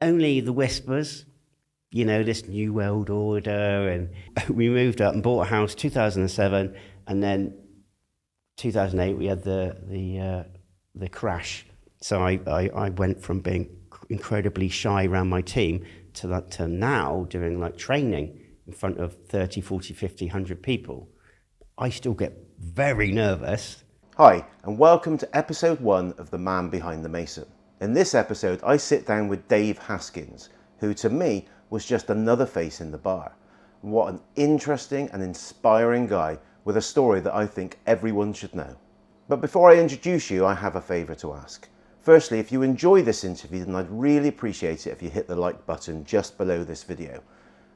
only the whispers, this new world order. And we moved up and bought a house 2007, and then 2008 we had the crash. So I went from being incredibly shy around my team to now doing like training in front of 30, 40, 50, 100 people. I still get very nervous. Hi, and welcome to episode 1 of The Man Behind the Mason. In this episode, I sit down with Dave Haskins, who to me was just another face in the bar. What an interesting and inspiring guy with a story that I think everyone should know. But before I introduce you, I have a favour to ask. Firstly, if you enjoy this interview, then I'd really appreciate it if you hit the like button just below this video.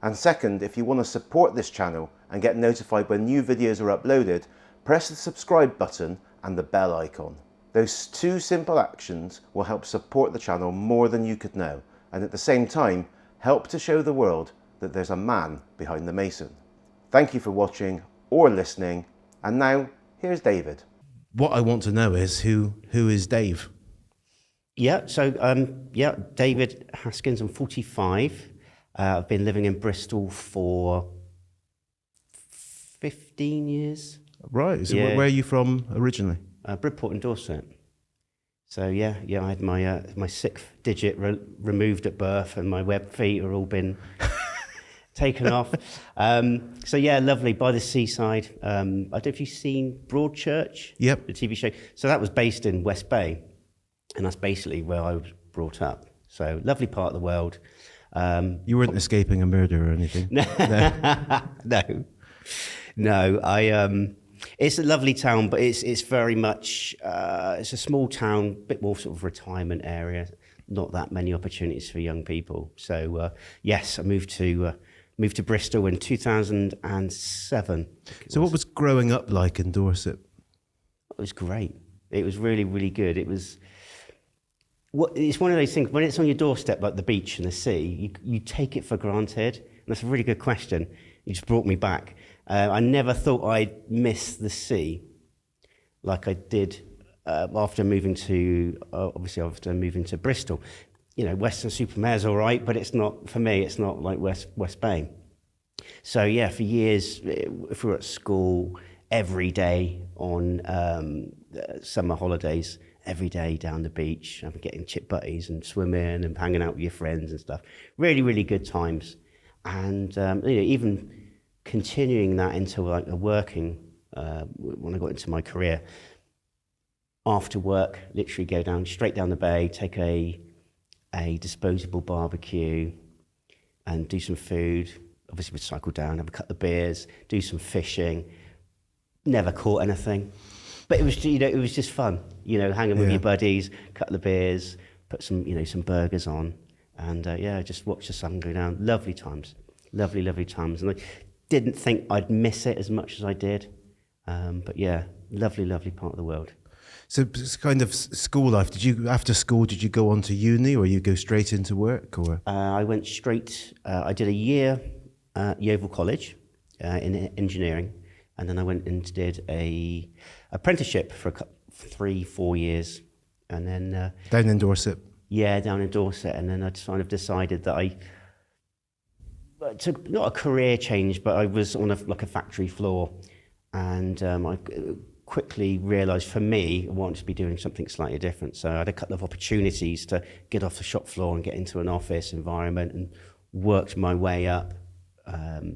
And second, if you want to support this channel and get notified when new videos are uploaded, press the subscribe button and the bell icon. Those two simple actions will help support the channel more than you could know, and at the same time, help to show the world that there's a man behind the Mason. Thank you for watching or listening, and now, here's David. What I want to know is who is Dave? David Haskins, I'm 45. I've been living in Bristol for 15 years. Right, so where are you from originally? Bridport and Dorset. So I had my 6th digit removed at birth, and my web feet are all been taken off. Lovely, by the seaside. I don't know if you've seen Broadchurch, Yep. The TV show. So that was based in West Bay, and that's basically where I was brought up. So lovely part of the world. You weren't escaping a murder or anything? No. It's a lovely town, but it's very much it's a small town, bit more sort of retirement area. Not that many opportunities for young people. So yes, I moved to Bristol in 2007. So what was growing up like in Dorset? It was great. It was really, really good. It's one of those things, when it's on your doorstep, like the beach and the sea, you take it for granted. And that's a really good question. You just brought me back. I never thought I'd miss the sea like I did after moving to Bristol. Weston-super-Mare's all right, but it's not, for me, it's not like West Bay. So for years, if we were at school, every day on summer holidays, every day down the beach, getting chip butties and swimming and hanging out with your friends and stuff. Really, really good times. And even continuing that into like a working, when I got into my career, after work, literally go straight down the bay, take a disposable barbecue and do some food. Obviously we'd cycle down, have a couple of beers, do some fishing. Never caught anything. But it was just fun, hanging with your buddies, couple of beers, put some burgers on, and just watch the sun go down. Lovely times, lovely times. And I didn't think I'd miss it as much as I did. Lovely part of the world. So it's kind of school life. After school, did you go on to uni, or you go straight into work? Or I went straight. I did a year at Yeovil College in engineering. And then I went and did a apprenticeship for 3-4 years, and then down in Dorset. Yeah, down in Dorset. And then I kind of decided that I took not a career change, but I was on a factory floor, and I quickly realised for me I wanted to be doing something slightly different. So I had a couple of opportunities to get off the shop floor and get into an office environment, and worked my way up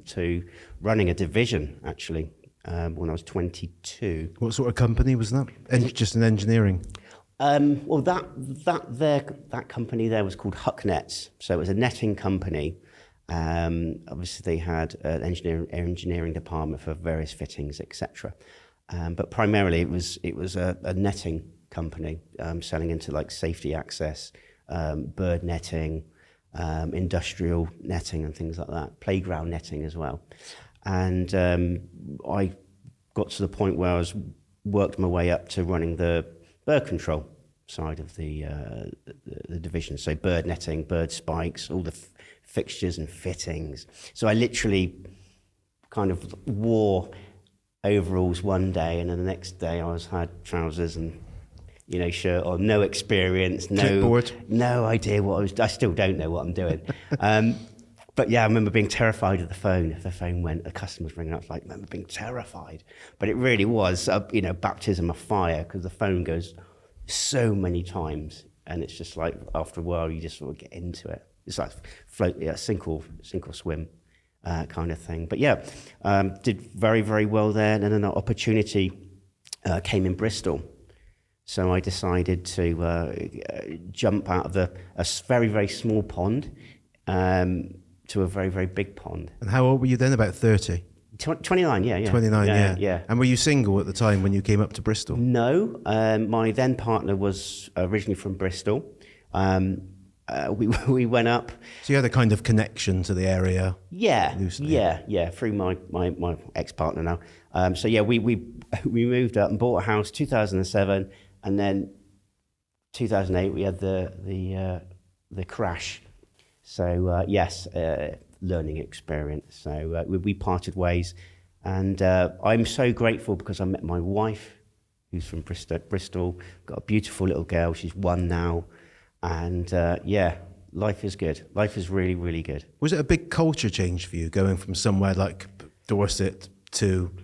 to running a division actually. When I was 22. What sort of company was that? Just in engineering? That company there was called Huck Nets. So it was a netting company. Obviously, they had an engineering department for various fittings, etc. But primarily, it was a netting company selling into like safety access, bird netting, industrial netting, and things like that. Playground netting as well. And I got to the point where I worked my way up to running the bird control side of the division. So bird netting, bird spikes, all the fixtures and fittings. So I literally kind of wore overalls one day, and then the next day I had trousers and shirt on, no experience, Clipboard. no idea I still don't know what I'm doing. But yeah, I remember being terrified of the phone. If the phone went, a customer's ringing up, I remember being terrified. But it really was, baptism of fire, because the phone goes so many times, and it's just like, after a while, you just sort of get into it. It's like sink or swim kind of thing. But yeah, did very, very well there. And then an opportunity came in Bristol. So I decided to jump out of a very, very small pond to a very, very big pond. And how old were you then? About 30? 29, yeah. 29, yeah. And were you single at the time when you came up to Bristol? No, my then partner was originally from Bristol. We went up. So you had a kind of connection to the area. Yeah, loosely. yeah, through my ex-partner now. So yeah, we moved up and bought a house 2007, and then 2008 we had the crash. So yes, learning experience. So we parted ways, and I'm so grateful because I met my wife, who's from Bristol. Got a beautiful little girl. She's 1 now, and yeah, life is good. Life is really, really good. Was it a big culture change for you going from somewhere like Dorset to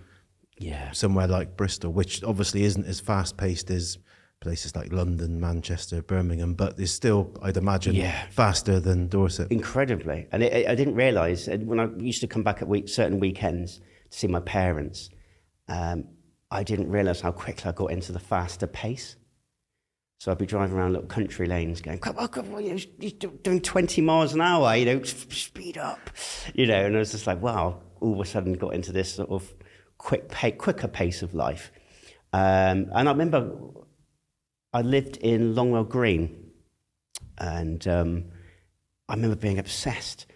somewhere like Bristol, which obviously isn't as fast paced as places like London, Manchester, Birmingham, but is still, I'd imagine, faster than Dorset. Incredibly. And I didn't realise, when I used to come back at certain weekends to see my parents, I didn't realise how quickly I got into the faster pace. So I'd be driving around little country lanes going, come on, you're doing 20 miles an hour, speed up. And I was just like, wow, all of a sudden got into this sort of quicker pace of life. And I remember I lived in Longwell Green, and I remember being obsessed.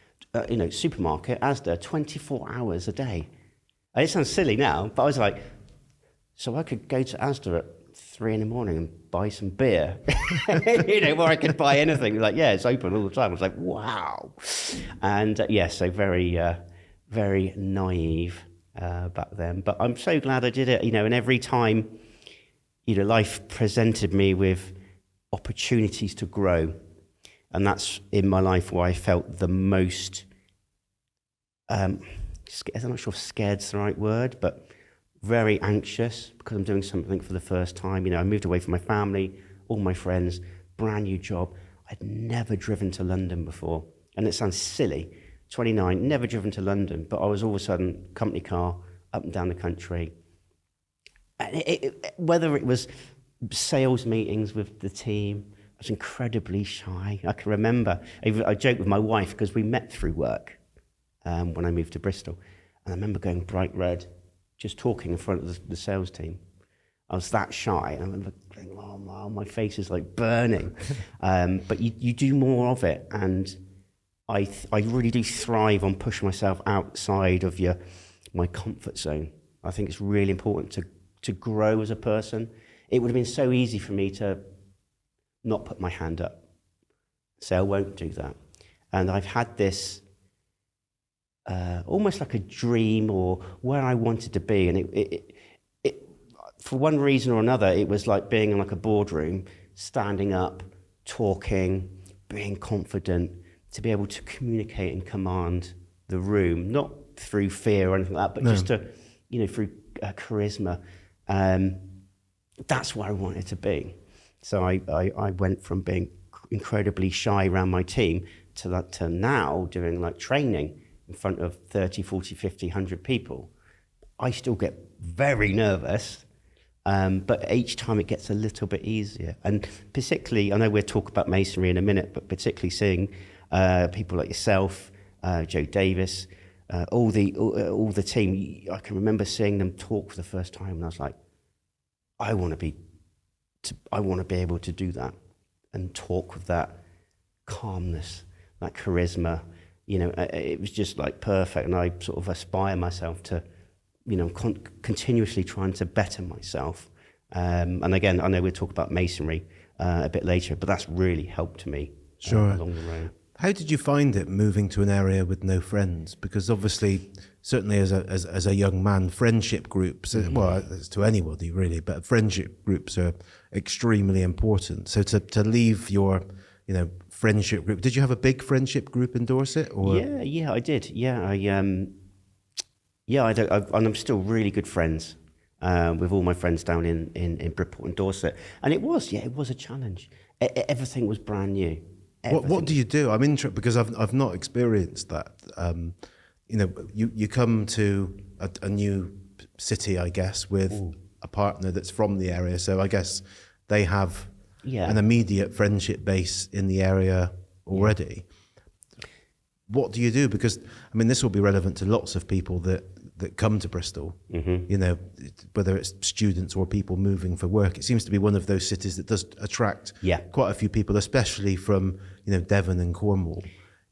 Supermarket, Asda, 24 hours a day. And it sounds silly now, but I was like, so I could go to Asda at 3 a.m. and buy some beer, where I could buy anything. Like, yeah, it's open all the time. I was like, wow. And so very, very naive back then. But I'm so glad I did it, and every time, life presented me with opportunities to grow. And that's in my life where I felt the most, I'm not sure if scared's the right word, but very anxious because I'm doing something for the first time. I moved away from my family, all my friends, brand new job. I'd never driven to London before. And it sounds silly, 29, never driven to London, but I was all of a sudden company car, up and down the country. And whether it was sales meetings with the team, I was incredibly shy. I can remember, I joked with my wife because we met through work when I moved to Bristol. And I remember going bright red, just talking in front of the sales team. I was that shy. And I remember thinking, oh, my face is like burning. But you do more of it. And I really do thrive on pushing myself outside of my comfort zone. I think it's really important to grow as a person. It would have been so easy for me to not put my hand up. Say, I won't do that. And I've had this almost like a dream or where I wanted to be. And it for one reason or another, it was like being in like a boardroom, standing up, talking, being confident, to be able to communicate and command the room, not through fear or anything like that, but just to, through charisma. That's where I wanted to be. So I went from being incredibly shy around my team to now doing like training in front of 30, 40, 50, 100 people. I still get very nervous, but each time it gets a little bit easier. And particularly, I know we'll talk about Masonry in a minute, but particularly seeing people like yourself, Joe Davis, all the team, I can remember seeing them talk for the first time, and I was like, I want to be able to do that and talk with that calmness, that charisma. It was just like perfect, and I sort of aspire myself to, continuously trying to better myself. And again, I know we'll talk about Masonry a bit later, but that's really helped me along the road. How did you find it moving to an area with no friends? Because obviously, certainly as a young man, friendship groups, well, it's to anybody really, but friendship groups are extremely important. So to leave your, friendship group, did you have a big friendship group in Dorset? Or? Yeah, I did. Yeah, and I'm still really good friends with all my friends down in Bristol and Dorset. And it was a challenge. Everything was brand new. What do you do? I'm interested because I've not experienced that. You come to a new city, I guess, with a partner that's from the area. So I guess they have an immediate friendship base in the area already. Yeah. What do you do? Because this will be relevant to lots of people that come to Bristol, whether it's students or people moving for work. It seems to be one of those cities that does attract quite a few people, especially from, Devon and Cornwall,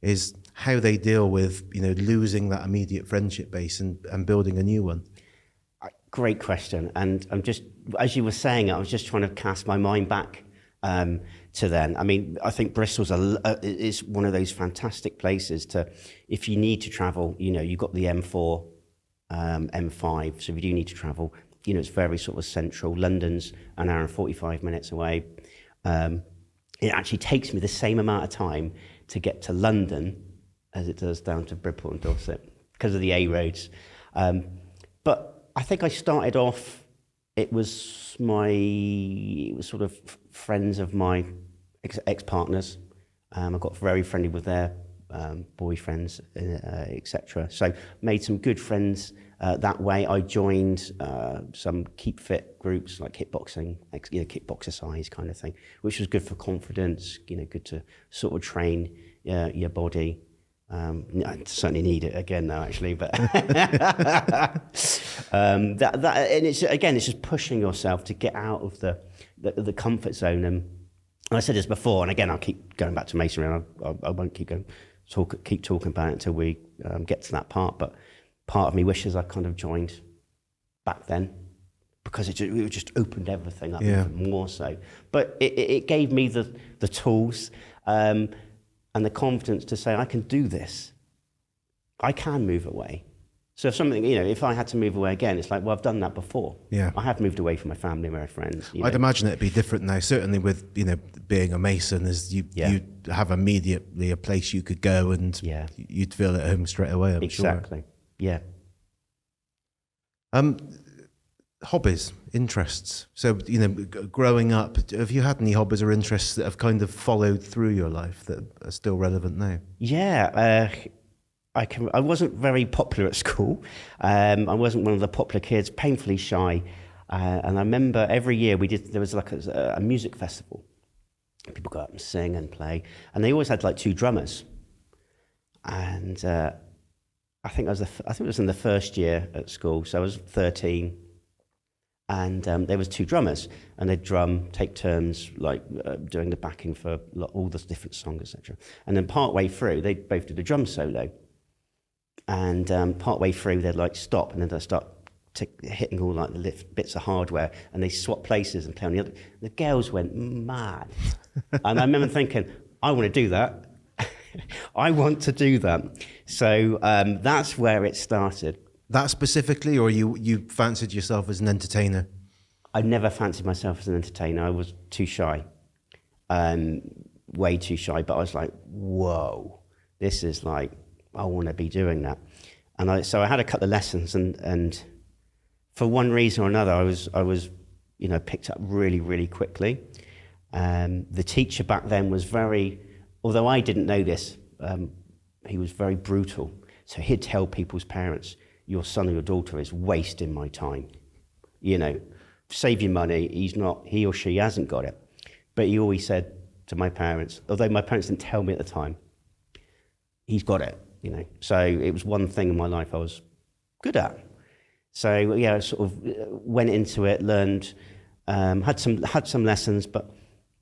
is how they deal with, losing that immediate friendship base and building a new one. Great question. And I'm just, as you were saying it, I was just trying to cast my mind back to then. I think Bristol's is one of those fantastic places to, if you need to travel, you've got the M4, M5, so if you do need to travel, it's very sort of central. London's an hour and 45 minutes away. It actually takes me the same amount of time to get to London as it does down to Bristol and Dorset because of the A roads. But I think I started off, it was sort of friends of my ex-partners. I got very friendly with their boyfriends, etc. So made some good friends that way. I joined some keep fit groups like kickboxing, kickboxercise kind of thing, which was good for confidence. Good to sort of train your body. I certainly need it again now, actually. But and it's just pushing yourself to get out of the comfort zone. And I said this before, and again, I'll keep going back to Masonry. And I won't keep talking about it until we get to that part. But part of me wishes I kind of joined back then, because it just opened everything up even more so. But it gave me the tools and the confidence to say, I can do this. I can move away. So if something, if I had to move away again, it's like, well, I've done that before. Yeah. I have moved away from my family and my friends. I'd imagine it'd be different now, certainly with, being a Mason, as you have immediately a place you could go and you'd feel at home straight away, I'm sure. Exactly, yeah. Hobbies, interests. So, growing up, have you had any hobbies or interests that have kind of followed through your life that are still relevant now? Yeah, I wasn't very popular at school. I wasn't one of the popular kids, painfully shy. And I remember every year there was like a music festival. People go out and sing and play. And they always had like 2 drummers. And I think it was in the first year at school. So I was 13. And there was 2 drummers, and they'd take turns, like doing the backing for all the different songs, etc. And then partway through, they both did a drum solo. And partway through, they'd like stop, and then they'd start hitting all like the bits of hardware, and they swap places and play on the other. The girls went mad, and I remember thinking, I want to do that. I want to do that. So that's where it started. That specifically, or you fancied yourself as an entertainer? I never fancied myself as an entertainer. I was too shy, way too shy. But I was like, whoa, this is like, I want to be doing that. And so I had a couple of lessons, and for one reason or another, I was picked up really, really quickly. The teacher back then was although I didn't know this, he was very brutal. So he'd tell people's parents, your son or your daughter is wasting my time. Save your money. He or she hasn't got it. But he always said to my parents, although my parents didn't tell me at the time, he's got it, So it was one thing in my life I was good at. So I sort of went into it, learned, had some lessons, but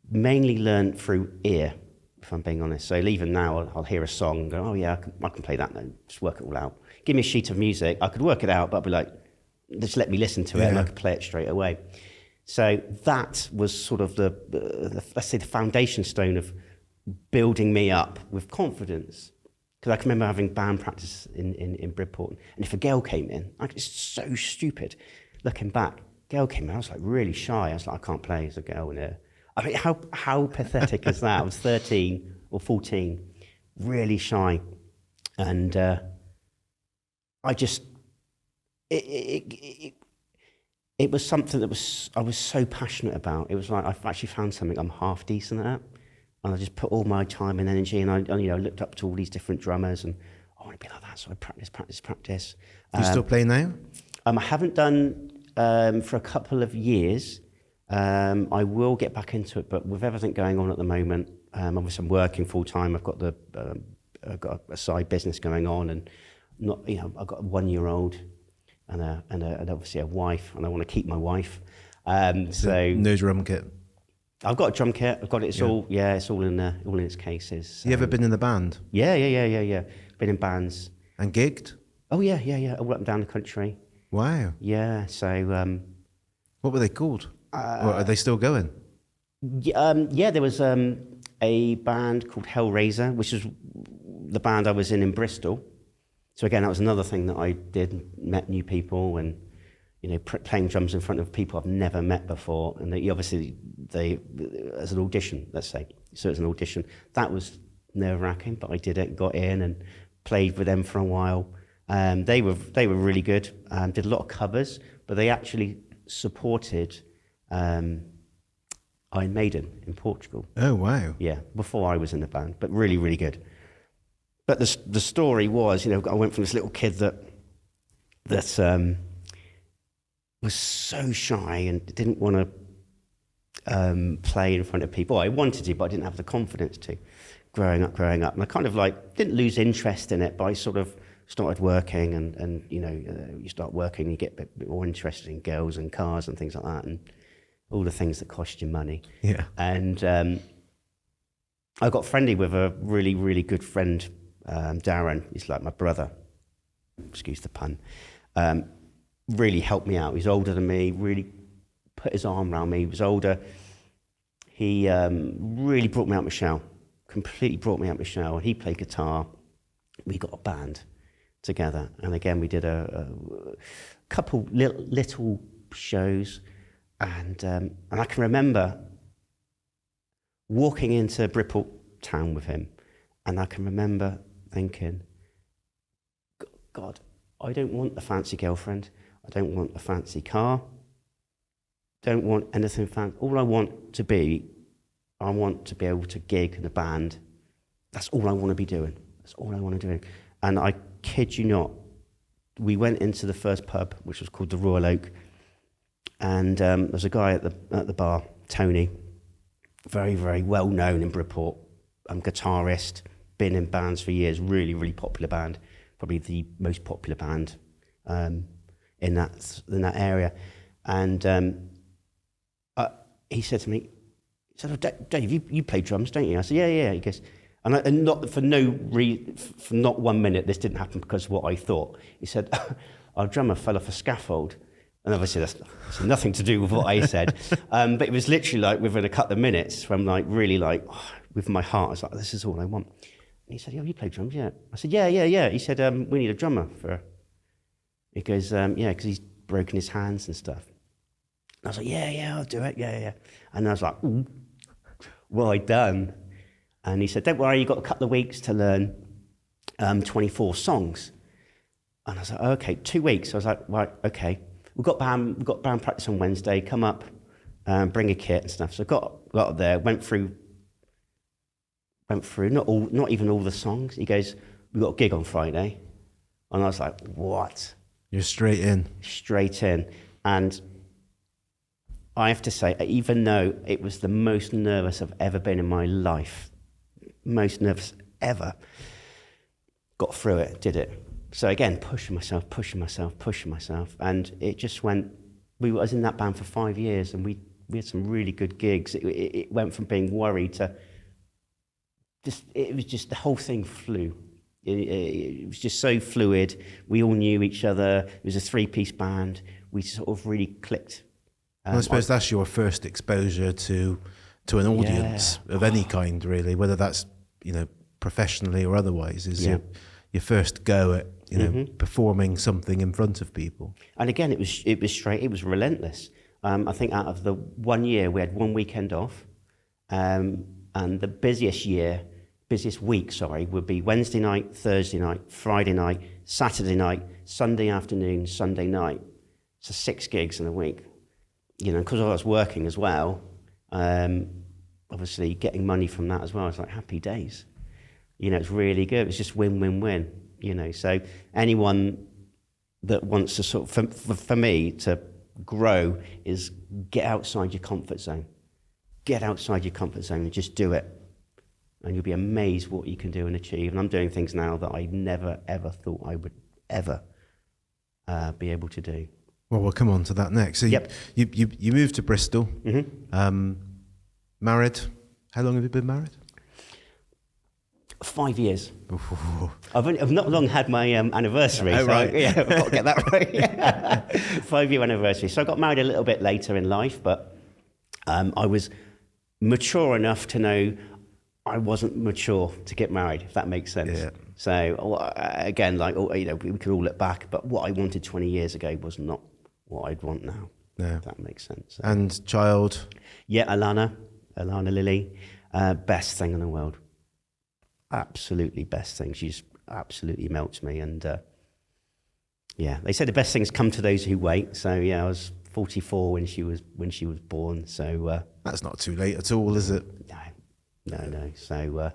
mainly learned through ear, if I'm being honest. So even now, I'll hear a song and go, oh yeah, I can play that now, just work it all out. Give me a sheet of music, I could work it out, but I'd be like, just let me listen to it and I could play it straight away. So that was sort of the let's say the foundation stone of building me up with confidence. Because I can remember having band practice in Bridport, and if a girl came in, it's so stupid. Looking back, girl came in, I was like really shy. I was like, I can't play as a girl in here. I mean, how pathetic is that? I was 13 or 14, really shy, and I just it was something that I was so passionate about. It was like I've actually found something I'm half decent at. And I just put all my time and energy, and I looked up to all these different drummers, and I want to be like that. So I practice. You still play now? I haven't done for a couple of years. I will get back into it, but with everything going on at the moment, obviously I'm working full time. I've got I've got a side business going on, and I've got a 1-year-old and obviously a wife, and I want to keep my wife. So no drum kit. I've got a drum kit. I've got it. It's all in its cases. So. You ever been in the band? Yeah. Been in bands. And gigged? Oh yeah. All up and down the country. Wow. Yeah. So. What were they called? Or are they still going? Yeah. There was a band called Hellraiser, which is the band I was in Bristol. So again, that was another thing that I did. Met new people and. Playing drums in front of people I've never met before, and they as an audition, let's say. So it's an audition. That was nerve-wracking, but I did it, got in, and played with them for a while. They were really good. Did a lot of covers, but they actually supported Iron Maiden in Portugal. Oh wow! Yeah, before I was in the band, but really, really good. But the story was, I went from this little kid that was so shy and didn't want to play in front of people. I wanted to, but I didn't have the confidence to. Growing up, and I kind of didn't lose interest in it, but I sort of started working, and you start working, you get a bit more interested in girls and cars and things like that, and all the things that cost you money. Yeah. And I got friendly with a really, really good friend, Darren. He's like my brother. Excuse the pun. Really helped me out. He's older than me, really put his arm around me. He was older. He really brought me out my shell, completely brought me out my shell. And he played guitar. We got a band together. And again, we did a couple little shows. And I can remember walking into Bridport town with him. And I can remember thinking, God, I don't want a fancy girlfriend. I don't want a fancy car. Don't want anything fancy. All I want to be able to gig in a band. That's all I want to be doing. That's all I want to do. And I kid you not, we went into the first pub, which was called the Royal Oak, and there's a guy at the bar, Tony, very, very well known in Bridport, guitarist, been in bands for years, really, really popular band, probably the most popular band in that area. And he said to me, "Oh, Dave, you play drums, don't you?" I said, "Yeah." He goes, and not for not 1 minute, this didn't happen because of what I thought. He said, "Our drummer fell off a scaffold." And obviously that's nothing to do with what I said. But it was literally within a couple of minutes from with my heart, I was like, this is all I want. And he said, "Yeah, you play drums, yeah?" I said, yeah. He said, "We need a drummer for..." He goes, "Yeah, because he's broken his hands and stuff." And I was like, yeah, I'll do it, yeah. And I was like, "Ooh, well done." And he said, "Don't worry, you've got a couple of weeks to learn 24 songs." And I was like, "Okay, 2 weeks." I was like, "Right, okay. We've got band practice on Wednesday. Come up, bring a kit and stuff." So I got up there, went through not even all the songs. He goes, "We've got a gig on Friday." And I was like, "What?" You're straight in. Straight in. And I have to say, even though it was the most nervous I've ever been in my life, most nervous ever, got through it, did it. So again, pushing myself. And it just went, I was in that band for 5 years, and we had some really good gigs. It went from being worried to it was just, the whole thing flew. It was just so fluid. We all knew each other. It was a 3-piece band. We sort of really clicked. I suppose that's your first exposure to to an audience of any kind, really, whether that's, professionally or otherwise, is your first go at, performing something in front of people. And again, it was straight, it was relentless. I think out of the 1 year, we had 1 weekend off. And the busiest week, would be Wednesday night, Thursday night, Friday night, Saturday night, Sunday afternoon, Sunday night. So 6 gigs in a week. Because I was working as well, obviously getting money from that as well. It's like happy days. It's really good. It's just win-win-win. So anyone that wants to for me to grow is get outside your comfort zone. Get outside your comfort zone and just do it. And you'll be amazed what you can do and achieve. And I'm doing things now that I never, ever thought I would ever be able to do. Well, we'll come on to that next. So you moved to Bristol, married. How long have you been married? 5 years. I've not long had my anniversary. Oh, right. Yeah, I've got to get that right. 5-year anniversary. So I got married a little bit later in life, but I was mature enough to know I wasn't mature to get married, if that makes sense. Yeah. So again, we could all look back, but what I wanted 20 years ago was not what I'd want now. No. If that makes sense. So, And child? yeah, Alana Lily, best thing in the world. Absolutely best thing. She just absolutely melts me. And they say the best things come to those who wait. So I was 44 when she was born. So That's not too late at all, is it? No. So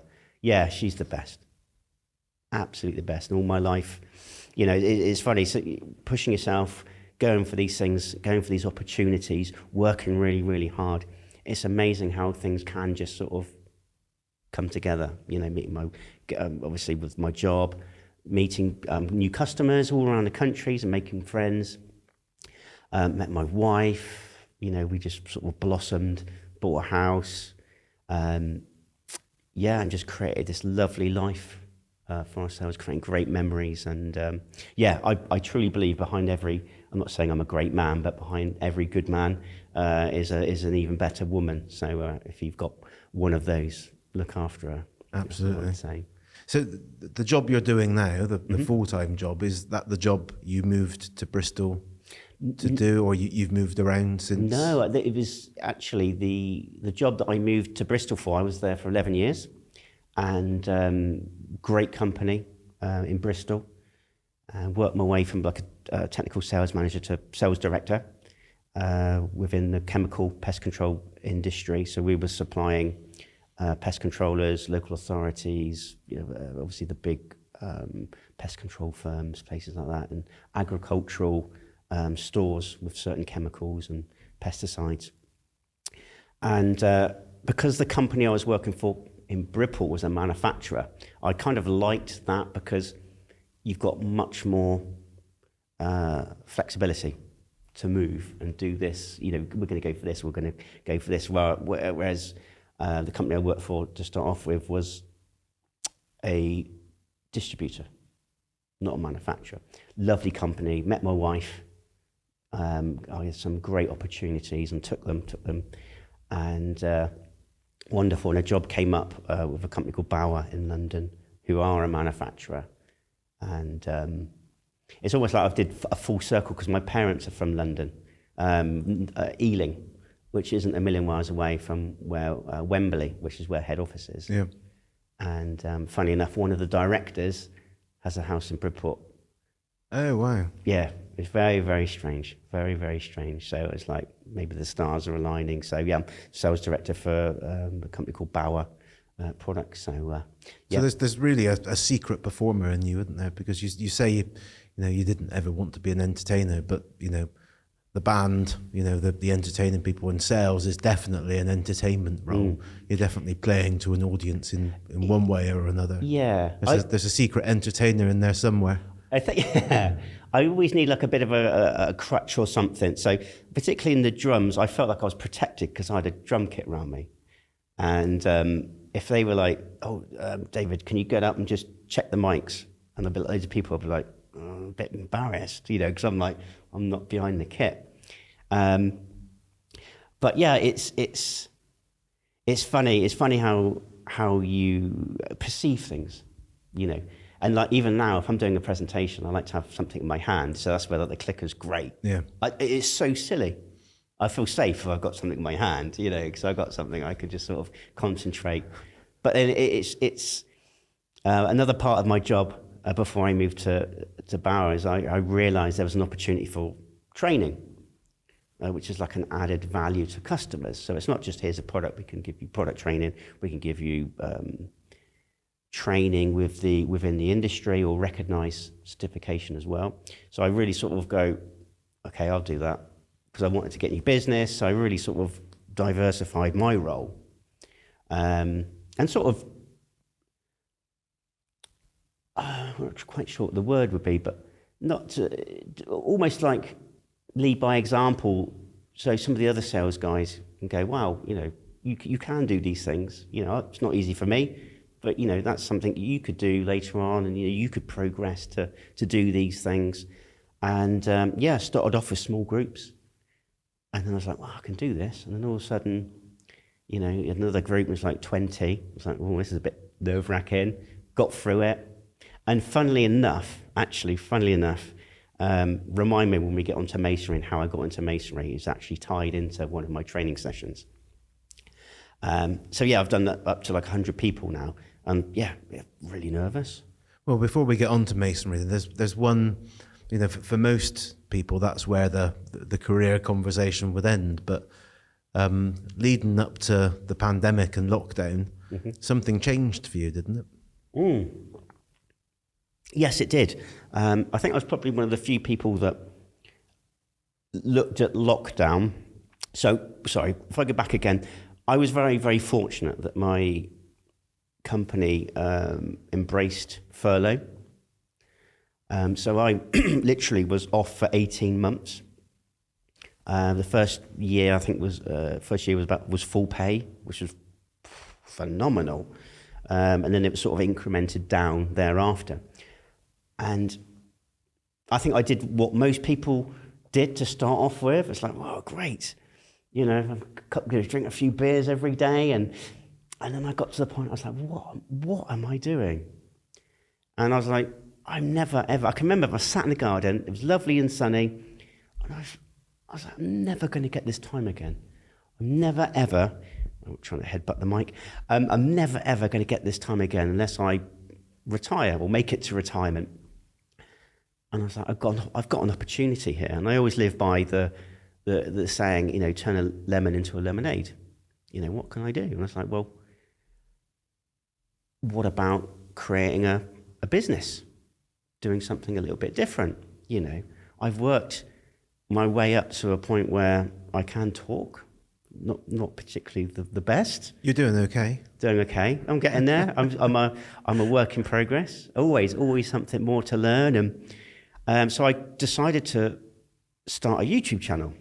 she's the best. Absolutely the best. And all my life, it's funny. So pushing yourself, going for these things, going for these opportunities, working really, really hard. It's amazing how things can just sort of come together. Meeting obviously with my job, meeting new customers all around the countries and making friends. Met my wife. We just sort of blossomed, bought a house. And just created this lovely life for ourselves, creating great memories. And I truly believe behind I'm not saying I'm a great man, but behind every good man is an even better woman. So if you've got one of those, look after her. Absolutely. That's what I'd say. So the job you're doing now, the full-time job, is that the job you moved to Bristol to do, or you've moved around since? No, it was actually the job that I moved to Bristol for. I was there for 11 years, and great company in Bristol. Worked my way from like a technical sales manager to sales director within the chemical pest control industry. So we were supplying pest controllers, local authorities, obviously the big pest control firms, places like that, and agricultural stores with certain chemicals and pesticides. And because the company I was working for in Bristol was a manufacturer, I kind of liked that because you've got much more flexibility to move and do this. We're going to go for this, we're going to go for this. Whereas the company I worked for to start off with was a distributor, not a manufacturer. Lovely company, met my wife. I had some great opportunities and took them, and wonderful. And a job came up with a company called Bauer in London, who are a manufacturer. And it's almost like I did a full circle because my parents are from London, Ealing, which isn't a million miles away from where Wembley, which is where head office is. Yeah. And funny enough, one of the directors has a house in Bridport. Oh, wow. Yeah, it's very, very strange. Very, very strange. So it's like maybe the stars are aligning. So I'm sales director for a company called Bauer Products. So there's really a secret performer in you, isn't there? Because you say you didn't ever want to be an entertainer, but the band, the entertaining people in sales is definitely an entertainment role. You're definitely playing to an audience in one way or another. Yeah. There's a secret entertainer in there somewhere. I think, I always need like a bit of a crutch or something. So particularly in the drums, I felt like I was protected because I had a drum kit around me. And if they were like, David, can you get up and just check the mics? And there'll be loads of people will be like, a bit embarrassed, because I'm like, I'm not behind the kit. But yeah, it's it's funny. It's funny how you perceive things, you know. And like even now, if I'm doing a presentation, I like to have something in my hand. So that's where like, the clicker's great. Yeah. It's so silly. I feel safe if I've got something in my hand, you know, because I've got something I could just sort of concentrate. But then it's another part of my job before I moved to Bauer is I realised there was an opportunity for training, which is like an added value to customers. So it's not just here's a product, we can give you product training, we can give you training within the industry or recognise certification as well. So I really sort of go, okay, I'll do that because I wanted to get new business. So I really sort of diversified my role and sort of, I'm not quite sure what the word would be, but not to, almost like lead by example. So some of the other sales guys can go, wow, you know, you can do these things. You know, it's not easy for me, but, you know, that's something you could do later on, and, you know, you could progress to do these things. And, started off with small groups. And then I was like, well, I can do this. And then all of a sudden, you know, another group was like 20. I was like, oh, this is a bit nerve-wracking. Got through it. And funnily enough, remind me when we get onto Masonry and how I got into Masonry is actually tied into one of my training sessions. I've done that up to like 100 people now. And really nervous. Well, before we get on to Masonry, there's one, you know, for most people, that's where the career conversation would end. But leading up to the pandemic and lockdown, something changed for you, didn't it? Yes, it did. I think I was probably one of the few people that looked at lockdown. So, sorry, if I go back again, I was very, very fortunate that my company embraced furlough. So I literally was off for 18 months. The first year, I think was full pay, which was phenomenal. And then it was sort of incremented down thereafter. And I think I did what most people did to start off with. It's like, oh, great. You know, I'm going to drink a few beers every day. And then I got to the point, I was like, what am I doing? And I was like, I'm never, ever, I can remember I sat in the garden, it was lovely and sunny. And I was like, I'm never going to get this time again. I'm never, ever, I'm trying to headbutt the mic. I'm never, ever going to get this time again unless I retire or make it to retirement. And I was like, I've got an opportunity here. And I always live by the saying, you know, turn a lemon into a lemonade. You know, what can I do? And I was like, well, what about creating a business, doing something a little bit different? You know, I've worked my way up to a point where I can talk, not particularly the best. You're doing okay. Doing okay. I'm getting there. I'm a work in progress. Always something more to learn. And so I decided to start a YouTube channel,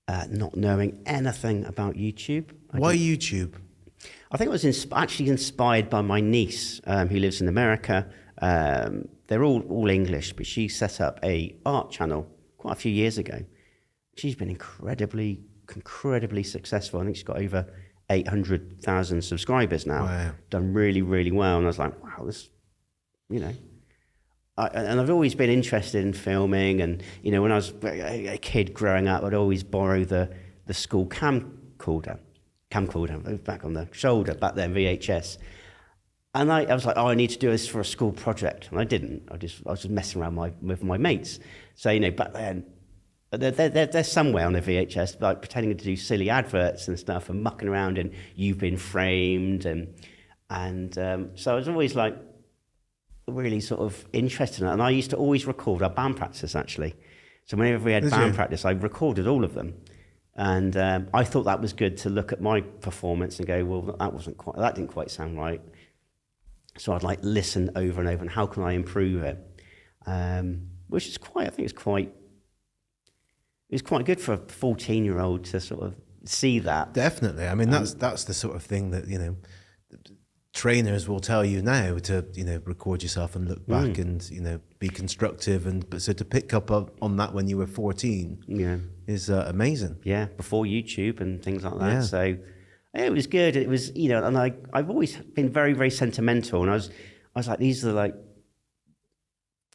not knowing anything about YouTube. Why YouTube? I think I was actually inspired by my niece who lives in America. They're all English, but she set up a art channel quite a few years ago. She's been incredibly successful. I think she's got over 800,000 subscribers now. Wow. Done really, really well. And I was like, wow, this, you know. And I've always been interested in filming. And, you know, when I was a kid growing up, I'd always borrow the school camcorder, back on the shoulder, back then, VHS. And I was like, I need to do this for a school project. And I didn't. I was just messing around with my mates. So, you know, back then, they're somewhere on the VHS, like pretending to do silly adverts and stuff and mucking around and You've Been Framed. And so I was always like really sort of interested in it. And I used to always record our band practice, actually. So whenever we had band practice, I recorded all of them. And I thought that was good to look at my performance and go, well, that didn't quite sound right. So I'd like listen over and over and how can I improve it? Which is it was quite good for a 14-year-old to sort of see that. Definitely. I mean, that's the sort of thing that, you know, trainers will tell you now to, you know, record yourself and look back and, you know, be constructive. But so to pick up on that when you were 14 is amazing. Yeah, before YouTube and things like that. Yeah. So It was good. It was, and I've always been very, very sentimental. And I was like, these are like,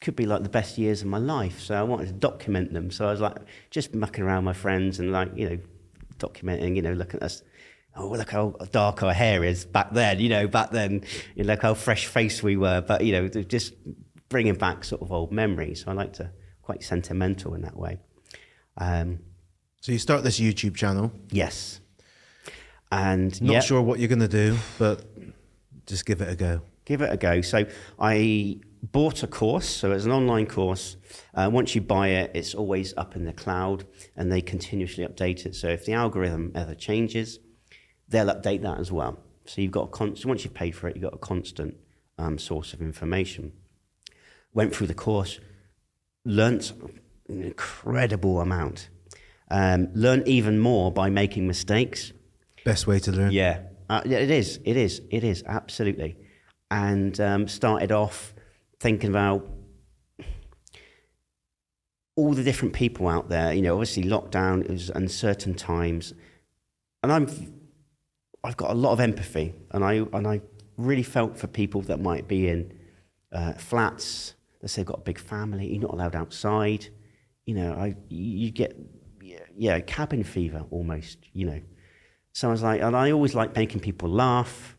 could be like the best years of my life. So I wanted to document them. So I was like, just mucking around with my friends and like, documenting, looking at us. Oh, look how dark our hair is back then, back then, look how fresh-faced we were. But, just bringing back sort of old memories. So I like to, quite sentimental in that way. So you start this YouTube channel. Yes. And Not sure what you're going to do, but just give it a go. Give it a go. So I bought a course. So it's an online course. Once you buy it, it's always up in the cloud and they continuously update it. So if the algorithm ever changes, they'll update that as well. So you've got a constant, once you've paid for it, you've got a constant source of information. Went through the course, learnt an incredible amount. Learned even more by making mistakes. Best way to learn. Yeah, it is, absolutely. And started off thinking about all the different people out there. Obviously lockdown, it was uncertain times. And I've got a lot of empathy. And I really felt for people that might be in flats. Let's say they've got a big family, you're not allowed outside. You get, cabin fever almost, So I was like, and I always like making people laugh.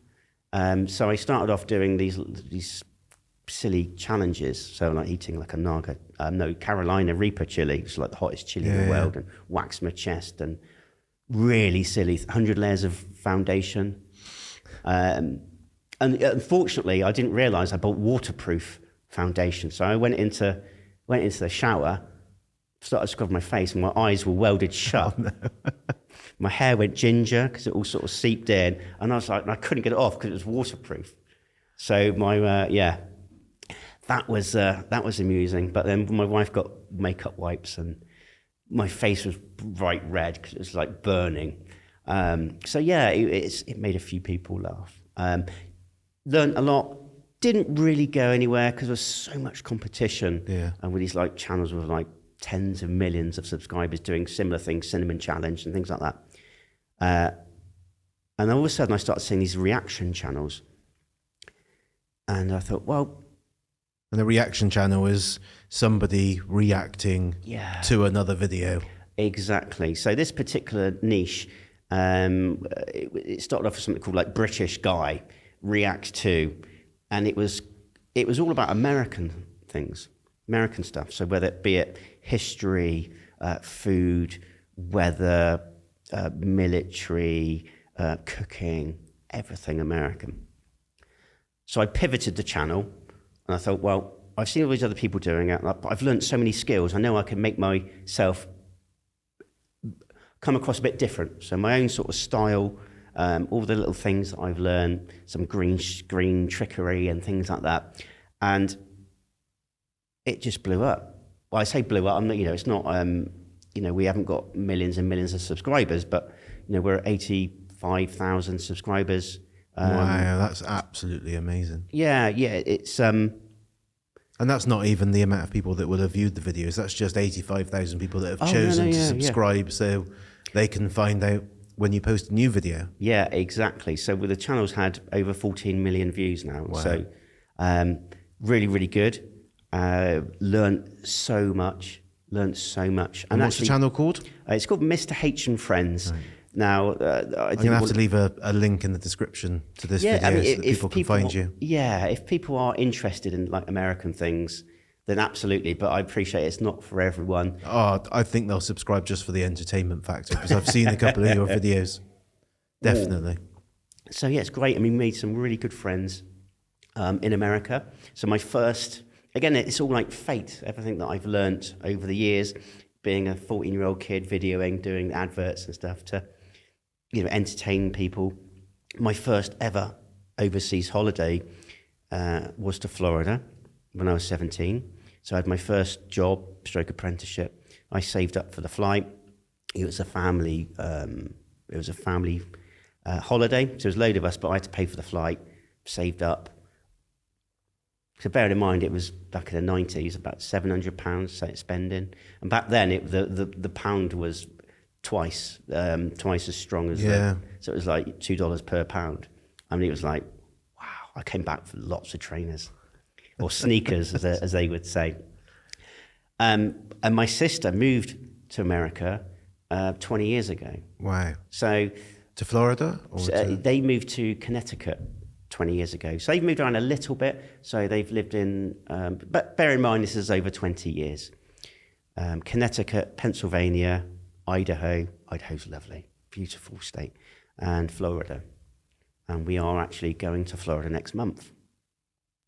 So I started off doing these silly challenges. So like eating like a Carolina Reaper chili, which is like the hottest chili in the world, and wax my chest and really silly 100 layers of foundation. And unfortunately, I didn't realize I bought waterproof foundation. So I went into the shower, started scrubbing my face, and my eyes were welded shut. Oh, no. My hair went ginger because it all sort of seeped in, and I was like, I couldn't get it off because it was waterproof. So my that was amusing. But then my wife got makeup wipes, and my face was bright red because it was like burning. It made a few people laugh. Learned a lot. Didn't really go anywhere because there was so much competition. Yeah. And with these like channels with like tens of millions of subscribers doing similar things, Cinnamon Challenge and things like that. And all of a sudden I started seeing these reaction channels. And I thought, well... And the reaction channel is somebody reacting to another video. Exactly. So this particular niche, it started off with something called like British Guy React To. And it was all about American things, American stuff. So whether it be history, food, weather, military, cooking, everything American. So I pivoted the channel and I thought, well, I've seen all these other people doing it. I've learned so many skills. I know I can make myself come across a bit different. So my own sort of style, all the little things that I've learned, some green screen trickery and things like that. And it just blew up. Well, I say blew up, I'm not, it's not, we haven't got millions and millions of subscribers, but, we're at 85,000 subscribers. Wow, that's absolutely amazing. Yeah, it's... And that's not even the amount of people that will have viewed the videos. That's just 85,000 people that have chosen to subscribe so they can find out when you post a new video. Yeah, exactly. So the channel's had over 14 million views now. Wow. So really, really good. Learned so much. And what's actually, the channel called? It's called Mr. H and Friends. Right. Now, I'm going to have to leave a link in the description to this video so that people can find you. Yeah, if people are interested in like American things, then absolutely. But I appreciate it's not for everyone. Oh, I think they'll subscribe just for the entertainment factor because I've seen a couple of your videos. Definitely. So yeah, it's great. I mean, made some really good friends in America. So my first, again, it's all like fate. Everything that I've learned over the years, being a 14-year-old kid, videoing, doing adverts and stuff to, entertain people. My first ever overseas holiday was to Florida when I was 17. So I had my first job, stroke apprenticeship. I saved up for the flight. It was a family holiday. So there was a load of us, but I had to pay for the flight, saved up. So bearing in mind, it was back in the 90s, about £700 spending. And back then, the pound was twice as strong as so it was like $2 per pound. I mean, it was like, wow, I came back for lots of trainers or sneakers as they would say. And my sister moved to America 20 years ago. Wow. So to Florida? Or they moved to Connecticut 20 years ago. So they've moved around a little bit. So they've lived in, but bear in mind, this is over 20 years. Connecticut, Pennsylvania, Idaho. Idaho's lovely, beautiful state. And Florida. And we are actually going to Florida next month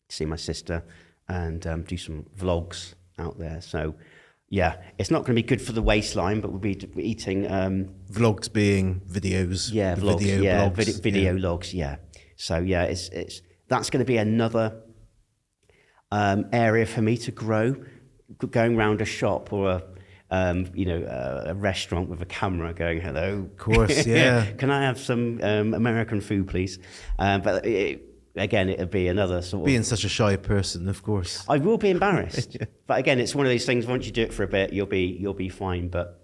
to see my sister and do some vlogs out there. So, yeah, it's not going to be good for the waistline, but we'll be eating... vlogs being videos? Yeah, vlogs, video logs, yeah. So, yeah, it's that's going to be another area for me to grow, going around a shop or a restaurant with a camera going, hello. Of course, yeah. Can I have some American food, please? But again, it'll be another sort of... Being such a shy person, of course. I will be embarrassed. But again, it's one of those things, once you do it for a bit, you'll be fine. But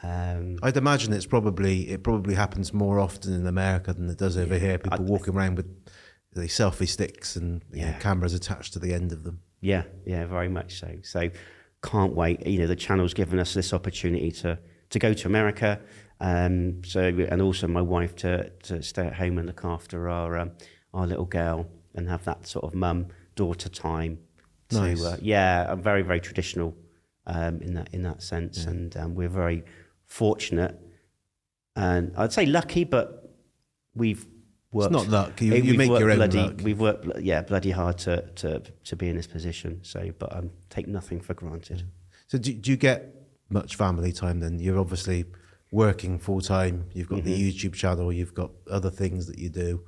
I'd imagine it probably happens more often in America than it does over here. People walking around with the selfie sticks and cameras attached to the end of them. Yeah, very much so. So can't wait. The channel's given us this opportunity to go to America. And also my wife to stay at home and look after our little girl and have that sort of mum-daughter time. Nice. I'm very, very traditional in that sense. Yeah. And we're very fortunate. And I'd say lucky, but we've worked... It's not luck. You make your own luck. We've worked bloody hard to be in this position. So, but take nothing for granted. So do you get much family time then? You're obviously working full-time. You've got the YouTube channel. You've got other things that you do.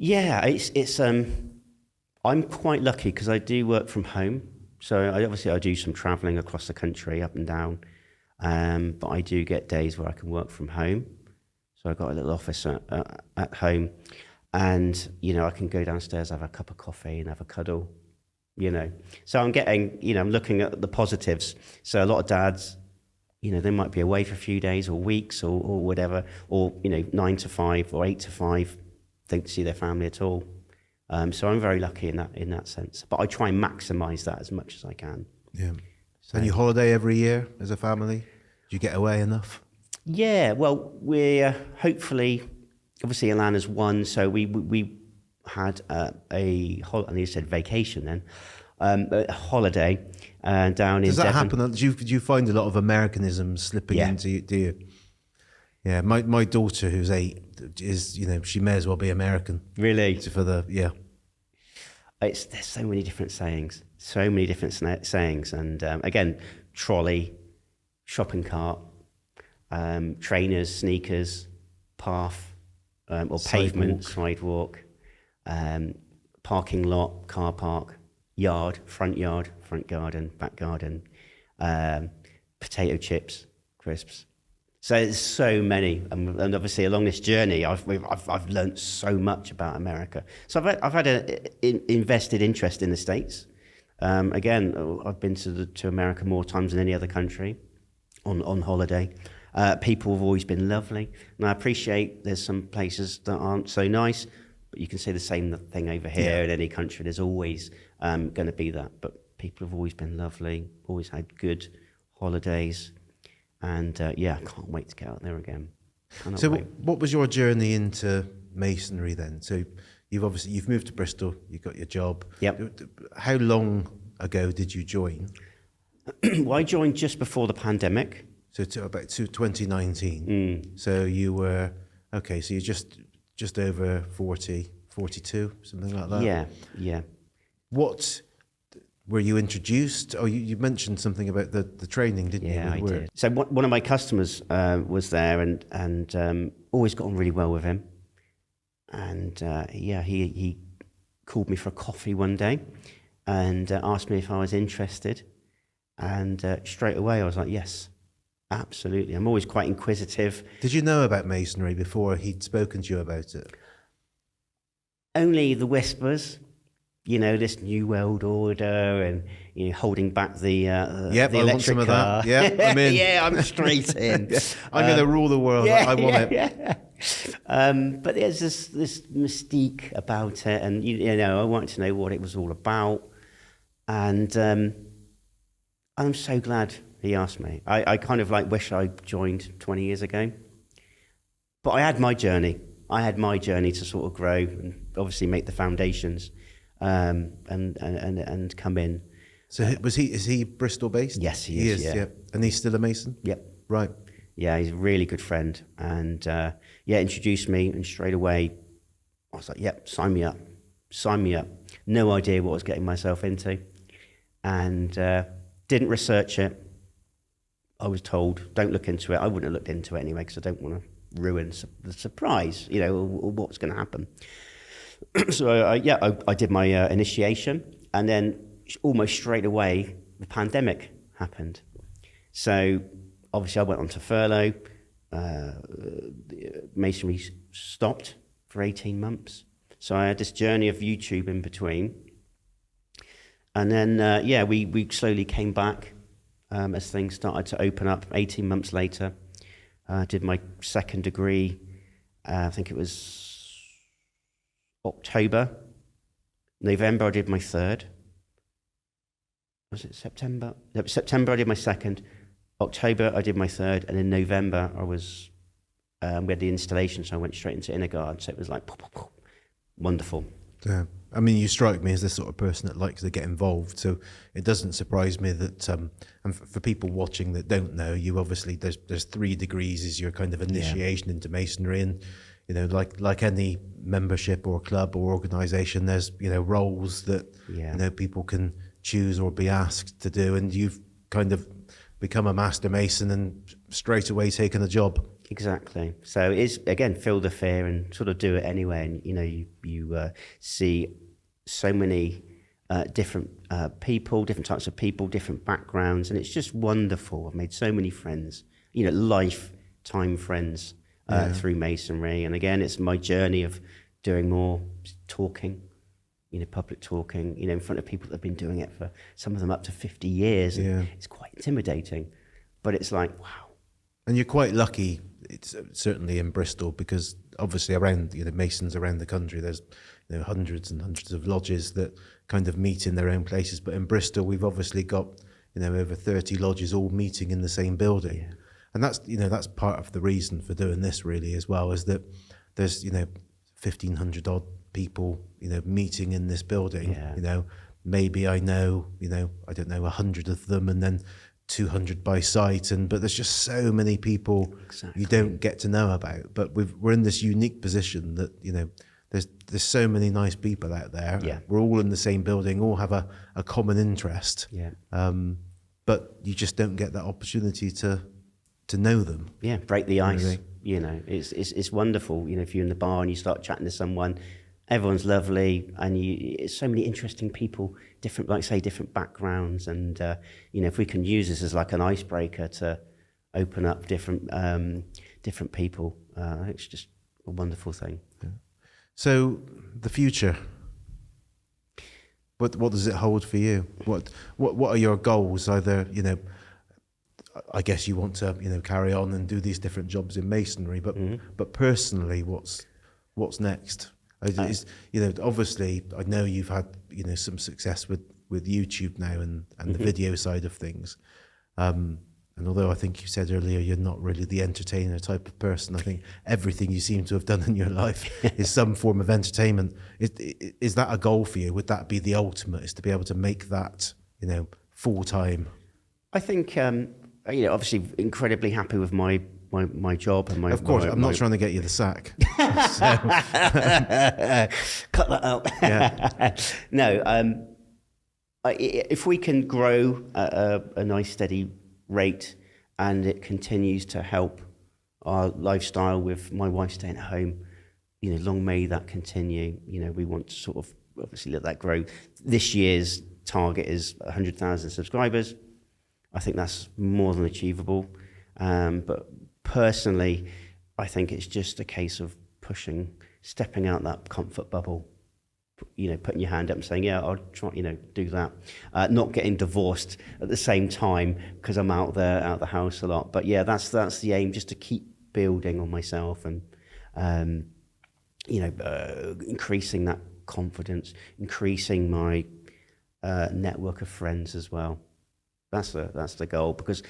Yeah, it's I'm quite lucky because I do work from home. So I do some travelling across the country, up and down. But I do get days where I can work from home. So I've got a little office at home, and I can go downstairs, have a cup of coffee, and have a cuddle. So I'm getting, I'm looking at the positives. So a lot of dads, they might be away for a few days or weeks or whatever, or 9 to 5 or 8 to 5. Don't see their family at all. So I'm very lucky in that sense. But I try and maximise that as much as I can. Yeah. So. And you holiday every year as a family? Do you get away enough? Yeah. Well, we're hopefully, obviously, Alana's one, so we had I need to say vacation then, a holiday down in Devon. Does that happen? Do you find a lot of Americanism slipping into you? Do you? Yeah, my daughter, who's 8, is she may as well be American. Really? There's so many different sayings, and again, trolley, shopping cart, trainers, sneakers, path, or pavement, sidewalk, parking lot, car park, yard, front garden, back garden, potato chips, crisps. So there's so many, and obviously along this journey, I've learned so much about America. So I've had an invested interest in the States. Again, I've been to America more times than any other country on holiday. People have always been lovely, and I appreciate there's some places that aren't so nice, but you can say the same thing over here in any country. There's always going to be that, but people have always been lovely, always had good holidays. And I can't wait to get out there again. What was your journey into Masonry then? So you've moved to Bristol, you've got your job. Yep. How long ago did you join? Well, I joined just before the pandemic. So about 2019. So you were so you're just over 40, 42, something like that. Yeah. What were you introduced? Oh, you mentioned something about the training, didn't you? Yeah, I did. So one of my customers was there, and always got on really well with him. And he called me for a coffee one day, and asked me if I was interested. And straight away I was like, yes, absolutely. I'm always quite inquisitive. Did you know about Masonry before he'd spoken to you about it? Only the whispers. this new world order and holding back the Yep, the I want electric some of car. that. Yep, I'm in. Yeah, I'm straight in. I'm going to rule the world. I want it. Yeah. But there's this mystique about it, and I wanted to know what it was all about, and I'm so glad he asked me. I kind of wish I joined 20 years ago, but I had my journey. I had my journey to sort of grow and obviously make the foundations, and come in. So is he Bristol based? Yes, he is. Yeah. And he's still a Mason? Yep. Right. Yeah, he's a really good friend, and introduced me, and straight away I was like, "Yep, sign me up." No idea what I was getting myself into, and didn't research it. I was told, "Don't look into it." I wouldn't have looked into it anyway because I don't want to ruin the surprise, or what's going to happen. So I did my initiation, and then almost straight away the pandemic happened. So obviously I went on to furlough. Masonry stopped for 18 months. So I had this journey of YouTube in between. And then, we slowly came back as things started to open up. 18 months later, I did my second degree. I think it was October. November, I did my third. Was it September? No, September, I did my second. October, I did my third. And in November, we had the installation, so I went straight into inner guard. So it was like, wonderful. Yeah. I mean, you strike me as the sort of person that likes to get involved. So it doesn't surprise me that, and for people watching that don't know, you obviously, there's 3 degrees is your kind of initiation into Masonry. And, like any membership or club or organization, there's, roles that, people can choose or be asked to do. And you've kind of become a master mason and straight away taken a job. Exactly. So it's, again, feel the fear and sort of do it anyway. And, you see so many different people, different types of people, different backgrounds. And it's just wonderful. I've made so many friends, lifetime friends through Masonry. And again, it's my journey of doing more talking, public talking, in front of people that have been doing it for some of them up to 50 years. And it's quite intimidating, but it's like, wow. And you're quite lucky, it's certainly in Bristol, because obviously around, Masons around the country, there's hundreds and hundreds of lodges that kind of meet in their own places. But in Bristol, we've obviously got, over 30 lodges all meeting in the same building. Yeah. And that's, that's part of the reason for doing this really as well, is that there's, 1,500 odd people, meeting in this building. Yeah. Maybe I know, I don't know, 100 of them, and then 200 by sight, but there's just so many people you don't get to know about. But we're in this unique position that there's so many nice people out there. Yeah. We're all in the same building, all have a common interest. Yeah. But you just don't get that opportunity to know them. Yeah, break the ice. Really. It's wonderful. If you're in the bar and you start chatting to someone, everyone's lovely, and it's so many interesting people, different, different backgrounds, and if we can use this as like an icebreaker to open up different people, it's just a wonderful thing. Yeah. So the future, what does it hold for you? What are your goals? Either I guess you want to carry on and do these different jobs in Masonry, but personally, what's next? Obviously, I know you've had some success with YouTube now and the video side of things. And although I think you said earlier you're not really the entertainer type of person, I think everything you seem to have done in your life is some form of entertainment. Is that a goal for you? Would that be the ultimate? Is to be able to make that full time? I think obviously incredibly happy with my job and my. Of course, I'm not trying to get you the sack. Cut that out. Yeah. No, if we can grow at a nice steady rate and it continues to help our lifestyle with my wife staying at home, long may that continue. We want to sort of obviously let that grow. This year's target is 100,000 subscribers. I think that's more than achievable. But personally, I think it's just a case of stepping out that comfort bubble putting your hand up and saying, yeah, I'll try, do that. Not getting divorced at the same time because I'm out the house a lot. But yeah, that's the aim, just to keep building on myself and, increasing that confidence, increasing my network of friends as well. That's the goal, because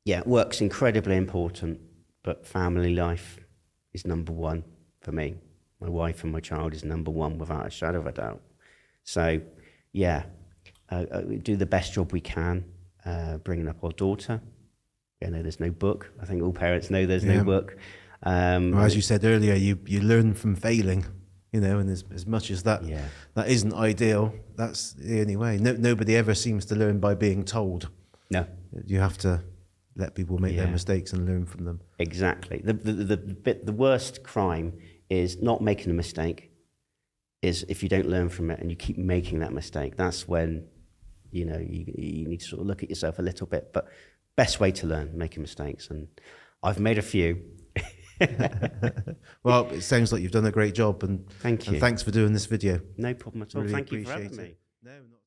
yeah, work's incredibly important, but family life is number one for me. My wife and my child is number one without a shadow of a doubt. So yeah, do the best job we can, bringing up our daughter. There's no book. I think all parents know there's no book. Well, as you said earlier, you learn from failing, and as much as that isn't ideal, that's the only way. Nobody ever seems to learn by being told. No. You have to let people make their mistakes and learn from them. Exactly. The worst crime is not making a mistake, is if you don't learn from it and you keep making that mistake. That's when, you need to sort of look at yourself a little bit. But best way to learn, making mistakes. And I've made a few. Well, it sounds like you've done a great job, and thank you. And thanks for doing this video. No problem at all. Really Thank you for having appreciate me. it. No, not